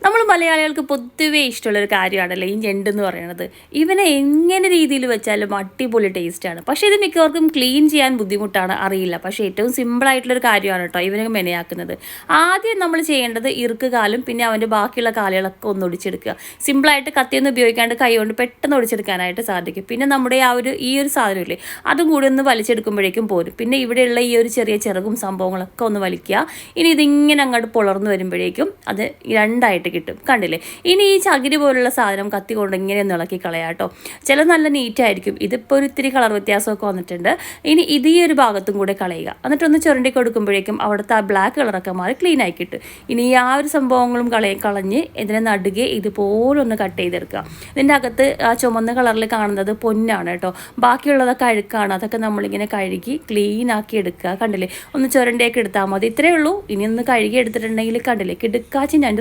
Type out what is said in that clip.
നമ്മൾ മലയാളികൾക്ക് പൊതുവേ ഇഷ്ടമുള്ളൊരു കാര്യമാണല്ലോ ഈ ഞണ്ടെന്ന് പറയുന്നത്. ഇവനെ എങ്ങനെ രീതിയിൽ വെച്ചാലും അടിപൊളി ടേസ്റ്റാണ്. പക്ഷേ ഇത് മിക്കവർക്കും ക്ലീൻ ചെയ്യാൻ ബുദ്ധിമുട്ടാണ്, അറിയില്ല. പക്ഷേ ഏറ്റവും സിമ്പിളായിട്ടുള്ളൊരു കാര്യമാണ് കേട്ടോ ഇവനെ മെനയാക്കുന്നത്. ആദ്യം നമ്മൾ ചെയ്യേണ്ടത് ഇറുക്ക് കാലും പിന്നെ അവൻ്റെ ബാക്കിയുള്ള കാലുകളൊക്കെ ഒന്ന് ഒടിച്ചെടുക്കുക. സിമ്പിളായിട്ട് കത്തിയൊന്നും ഉപയോഗിക്കാണ്ട് കൈ കൊണ്ട് പെട്ടെന്ന് ഒടിച്ചെടുക്കാനായിട്ട് സാധിക്കും. പിന്നെ നമ്മുടെ ഈ ഒരു സാധനമില്ലേ, അതും കൂടി ഒന്ന് വലിച്ചെടുക്കുമ്പോഴേക്കും പോരും. പിന്നെ ഇവിടെയുള്ള ഈ ഒരു ചെറിയ ചിറകും സംഭവങ്ങളൊക്കെ ഒന്ന് വലിക്കുക. ഇനി ഇതിങ്ങനെ അങ്ങോട്ട് പുലർന്നു വരുമ്പോഴേക്കും അത് രണ്ടായിട്ട് കിട്ടും. കണ്ടില്ലേ? ഇനി ഈ ചകിരി പോലുള്ള സാധനം കത്തി കൊണ്ട് ഇങ്ങനെ ഒന്ന് ഇളക്കി കളയാം കേട്ടോ. ചില നല്ല നീറ്റായിരിക്കും. ഇതിപ്പോൾ ഒരു ഇത്തിരി കളർ വ്യത്യാസമൊക്കെ വന്നിട്ടുണ്ട്. ഇനി ഇത് ഈ ഒരു ഭാഗത്തും കൂടെ കളയുക. എന്നിട്ടൊന്ന് ചുരണ്ടി കൊടുക്കുമ്പോഴേക്കും അവിടുത്തെ ആ ബ്ലാക്ക് കളറൊക്കെ മാറി ക്ലീൻ ആയി കിട്ടും. ഇനി ആ ഒരു സംഭവങ്ങളും കളഞ്ഞ് ഇതിനെ നടുകെ ഇതുപോലെ ഒന്ന് കട്ട് ചെയ്തെടുക്കുക. ഇതിൻ്റെ അകത്ത് ആ ചുമന്ന കളറിൽ കാണുന്നത് പൊന്നാണ് കേട്ടോ. ബാക്കിയുള്ളതൊക്കെ അഴുക്കാണ്. അതൊക്കെ നമ്മളിങ്ങനെ കഴുകി ക്ലീൻ ആക്കി എടുക്കുക. കണ്ടില്ലേ? ഒന്ന് ചുരണ്ടിയൊക്കെ എടുത്താൽ മതി. ഇത്രയേ ഉള്ളൂ. ഇനി ഒന്ന് കഴുകി എടുത്തിട്ടുണ്ടെങ്കിൽ കണ്ടില്ലേ, കിടുക്കാച്ചി ഞണ്ട്